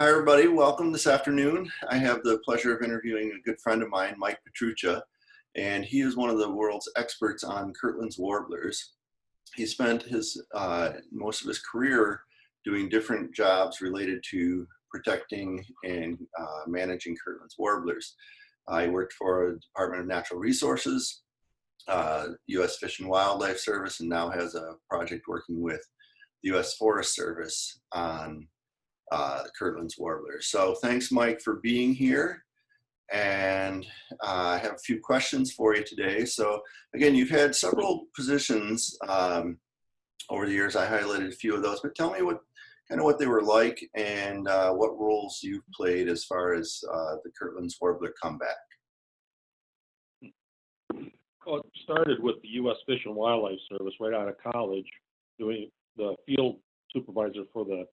Hi, everybody. Welcome this afternoon. I have the pleasure of interviewing a good friend of mine, Mike Petrucha, and he is one of the world's experts on Kirtland's warblers. He spent most of his career doing different jobs related to protecting and managing Kirtland's warblers. He worked for the Department of Natural Resources, U.S. Fish and Wildlife Service, and now has a project working with the U.S. Forest Service on Kirtland's warblers. So thanks, Mike, for being here. And I have a few questions for you today. So again, you've had several positions over the years. I highlighted a few of those, but tell me what they were like and what roles you've played as far as the Kirtland's warbler comeback. Well, it started with the U.S. Fish and Wildlife Service right out of college, doing the field supervisor for the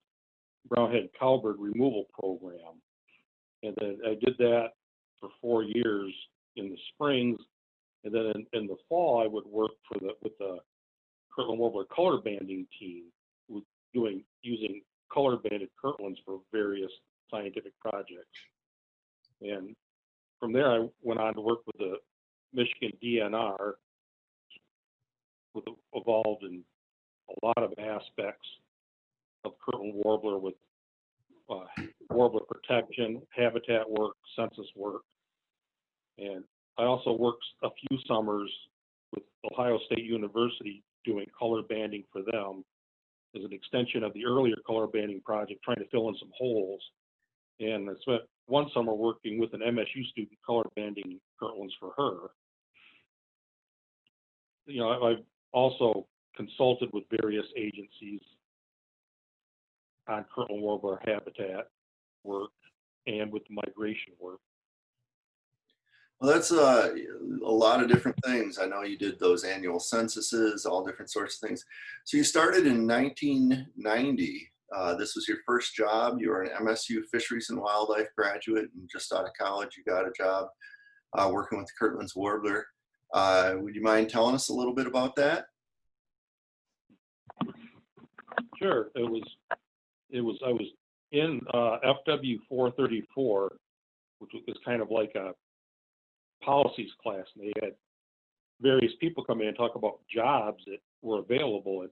brownhead cowbird removal program. And then I did that for 4 years in the springs. And then in the fall, I would work with the Kirtland Warbler color banding team, using color banded Kirtlands for various scientific projects. And from there, I went on to work with the Michigan DNR, evolved in a lot of aspects of Kirtland Warbler, with warbler protection, habitat work, census work. And I also worked a few summers with Ohio State University doing color banding for them as an extension of the earlier color banding project, trying to fill in some holes. And I spent one summer working with an MSU student color banding Kirtlands for her. You know, I've also consulted with various agencies on Kirtland Warbler habitat work and with migration work. Well, that's a lot of different things. I know you did those annual censuses, all different sorts of things. So you started in 1990. This was your first job. You were an MSU Fisheries and Wildlife graduate, and just out of college, you got a job working with the Kirtland's Warbler. Would you mind telling us a little bit about that? Sure. I was in FW 434, which was kind of like a policies class, and they had various people come in and talk about jobs that were available. And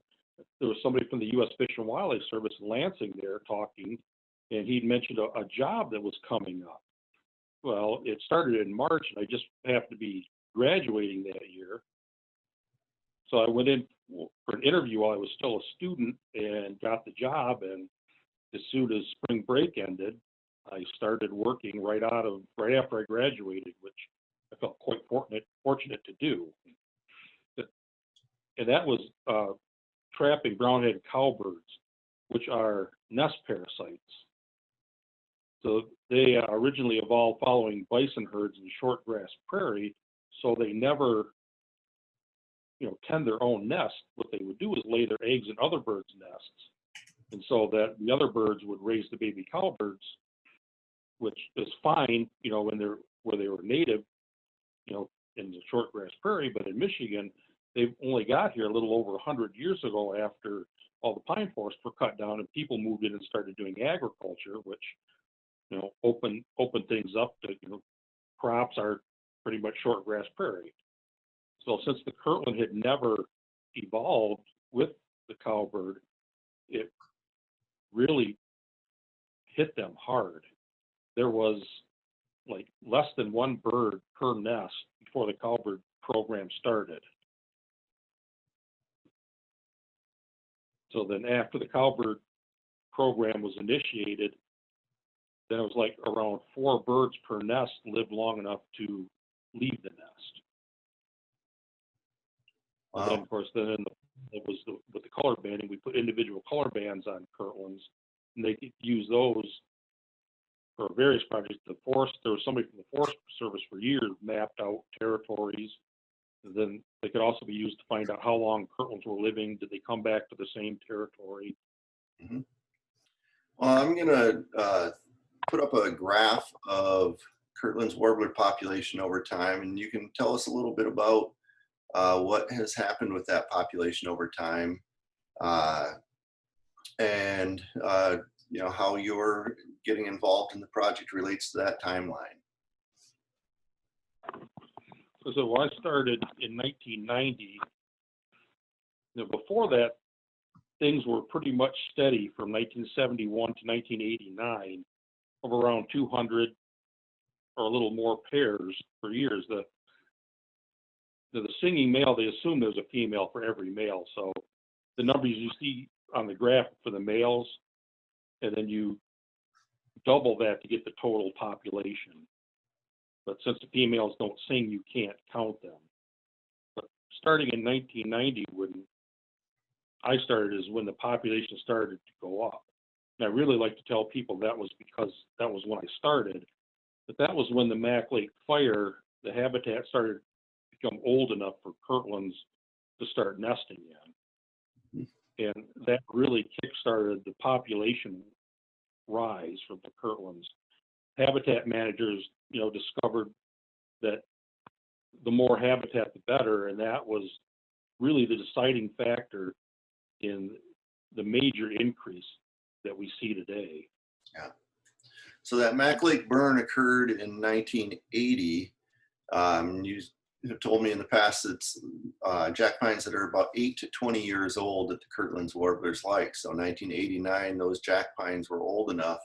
there was somebody from the U.S. Fish and Wildlife Service in Lansing there talking, and he'd mentioned a job that was coming up. Well, it started in March, and I just happened to be graduating that year. So I went in for an interview while I was still a student and got the job. And as soon as spring break ended, I started working right after I graduated, which I felt quite fortunate to do. And that was trapping brownhead cowbirds, which are nest parasites. So they originally evolved following bison herds in shortgrass prairie, so they never, tend their own nest. What they would do is lay their eggs in other birds' nests, and so that the other birds would raise the baby cowbirds, which is fine, where they were native, in the shortgrass prairie. But in Michigan, they've only got here a little over 100 years ago, after all the pine forests were cut down and people moved in and started doing agriculture, which open things up to crops are pretty much shortgrass prairie. So since the Kirtland had never evolved with the cowbird, it really hit them hard. There was like less than one bird per nest before the cowbird program started. So then after the cowbird program was initiated, then it was like around 4 birds per nest lived long enough to leave the nest. Wow. And then, of course, with the color banding, we put individual color bands on Kirtlands, and they could use those for various projects. There was somebody from the Forest Service for years mapped out territories. And then they could also be used to find out how long Kirtlands were living. Did they come back to the same territory? Mm-hmm. Well, I'm going to put up a graph of Kirtland's warbler population over time, and you can tell us a little bit about what has happened with that population over time. And how your getting involved in the project relates to that timeline. So when I started in 1990, before that, things were pretty much steady from 1971 to 1989 of around 200 or a little more pairs per year. The singing male, they assume there's a female for every male. So the numbers you see on the graph for the males, and then you double that to get the total population. But since the females don't sing, you can't count them. But starting in 1990, when I started, is when the population started to go up. And I really like to tell people that was because that was when I started, but that was when the Mac Lake fire, the habitat started to become old enough for Kirtlands to start nesting in. And that really kick-started the population rise for the Kirtlands. Habitat managers, discovered that the more habitat, the better, and that was really the deciding factor in the major increase that we see today. Yeah. So that Mac Lake burn occurred in 1980. You told me in the past it's jack pines that are about 8 to 20 years old that the Kirtland's warblers like. So 1989, those jack pines were old enough.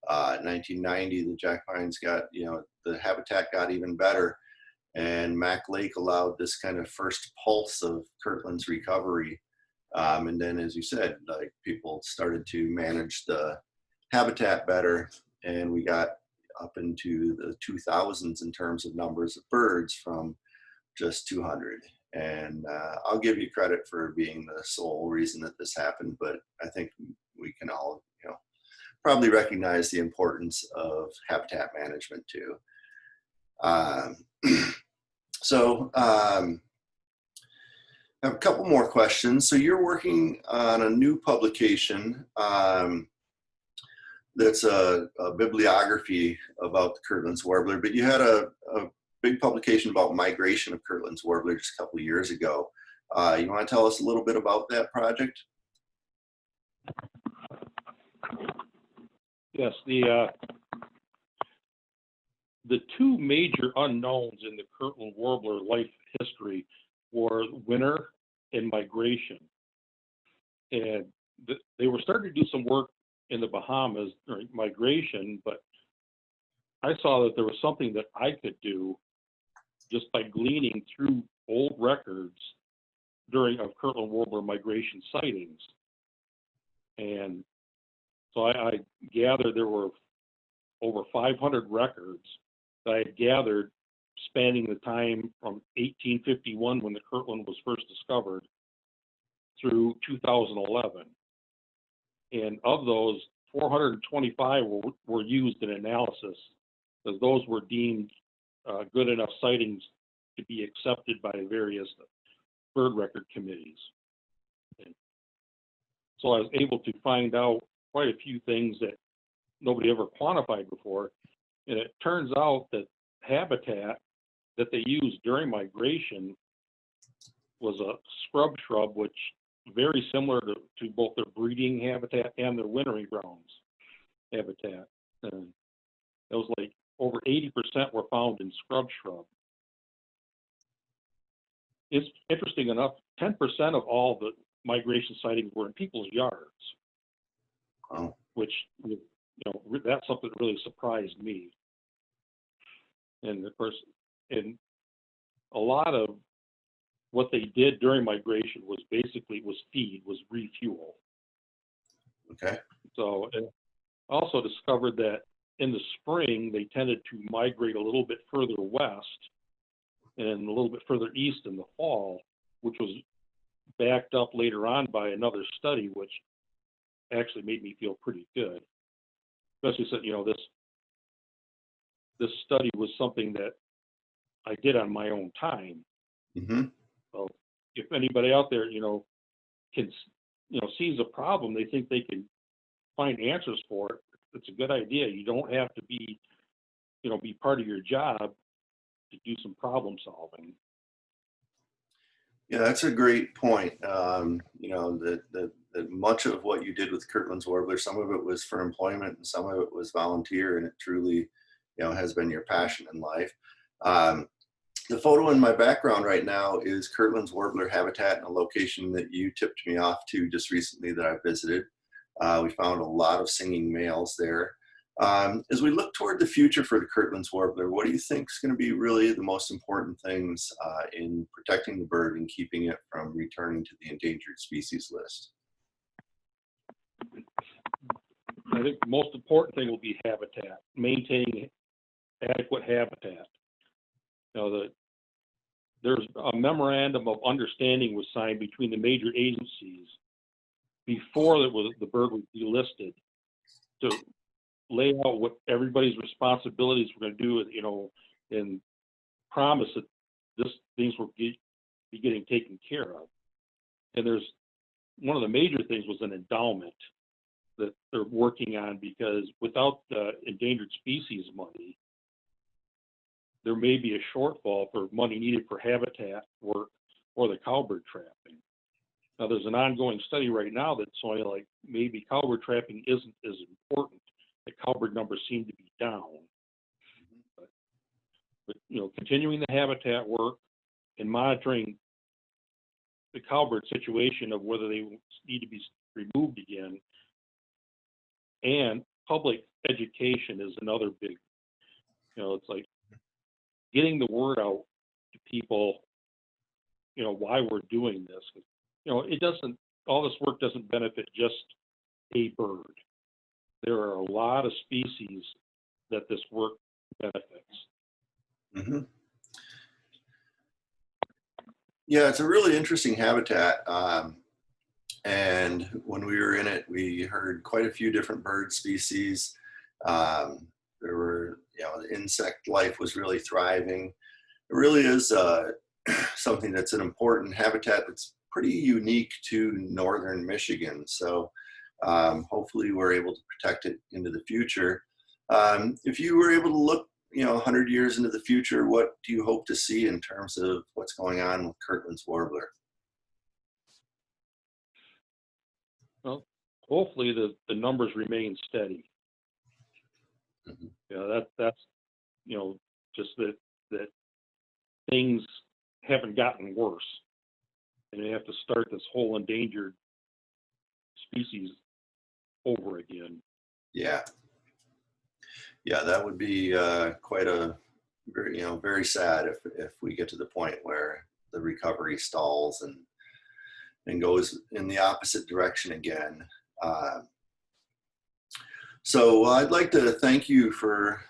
1990, the jack pines got, the habitat got even better. And Mac Lake allowed this kind of first pulse of Kirtland's recovery. And then, as you said, like people started to manage the habitat better, and we got up into the 2000s in terms of numbers of birds from just 200. And I'll give you credit for being the sole reason that this happened, but I think we can all, probably recognize the importance of habitat management too. I have a couple more questions. So you're working on a new publication that's a bibliography about the Kirtland's warbler, but you had a big publication about migration of Kirtland's warbler just a couple of years ago. You want to tell us a little bit about that project? Yes, the two major unknowns in the Kirtland warbler life history were winter and migration. And they were starting to do some work in the Bahamas during migration, but I saw that there was something that I could do just by gleaning through old records during of Kirtland warbler migration sightings. And so I gathered there were over 500 records that I had gathered spanning the time from 1851, when the Kirtland was first discovered, through 2011. And of those, 425 were used in analysis, because those were deemed good enough sightings to be accepted by various bird record committees. And so I was able to find out quite a few things that nobody ever quantified before. And it turns out that habitat that they used during migration was a scrub shrub, which very similar to both their breeding habitat and their wintering grounds habitat. And it was like over 80% were found in scrub shrub. It's interesting enough, 10% of all the migration sightings were in people's yards. Oh. Which, that's something that really surprised me. And of course, and a lot of what they did during migration was refuel. Okay. So, and also discovered that in the spring, they tended to migrate a little bit further west and a little bit further east in the fall, which was backed up later on by another study, which actually made me feel pretty good. Especially since, this study was something that I did on my own time. Mm-hmm. So if anybody out there, can, sees a problem, they think they can find answers for it, it's a good idea. You don't have to be part of your job to do some problem solving. Yeah, that's a great point. You know, that much of what you did with Kirtland's Warbler, some of it was for employment and some of it was volunteer, and it truly, has been your passion in life. Um, the photo in my background right now is Kirtland's Warbler habitat in a location that you tipped me off to just recently that I visited. We found a lot of singing males there. As we look toward the future for the Kirtland's Warbler, what do you think is going to be really the most important things in protecting the bird and keeping it from returning to the endangered species list? I think the most important thing will be habitat, maintaining adequate habitat. There's a memorandum of understanding was signed between the major agencies before the bird was delisted to lay out what everybody's responsibilities were going to do, and promise that things will be getting taken care of. And there's one of the major things was an endowment that they're working on, because without the endangered species money, there may be a shortfall for money needed for habitat work or the cowbird trapping. Now, there's an ongoing study right now that's showing like maybe cowbird trapping isn't as important. The cowbird numbers seem to be down. But continuing the habitat work and monitoring the cowbird situation of whether they need to be removed again, and public education is another big, it's like getting the word out to people, why we're doing this. All this work doesn't benefit just a bird. There are a lot of species that this work benefits. Mm-hmm. Yeah, it's a really interesting habitat. And when we were in it, we heard quite a few different bird species. There were, the insect life was really thriving. It really is something that's an important habitat that's pretty unique to northern Michigan. So hopefully we're able to protect it into the future. If you were able to look, 100 years into the future, what do you hope to see in terms of what's going on with Kirtland's Warbler? Well, hopefully the numbers remain steady. Mm-hmm. That's just that things haven't gotten worse, and they have to start this whole endangered species over again. Yeah, that would be quite a very sad if we get to the point where the recovery stalls and goes in the opposite direction again. So I'd like to thank you for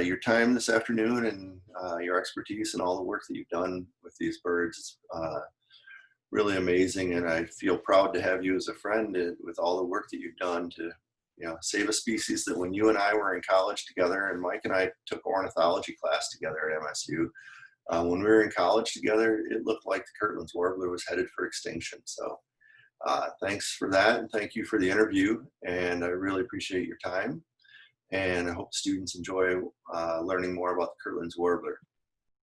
your time this afternoon and your expertise and all the work that you've done with these birds. It's really amazing, and I feel proud to have you as a friend with all the work that you've done to save a species that when you and I were in college together, and Mike and I took ornithology class together at MSU, when we were in college together, it looked like the Kirtland's Warbler was headed for extinction. So thanks for that, and thank you for the interview, and I really appreciate your time, and I hope students enjoy learning more about the Kirtland's Warbler.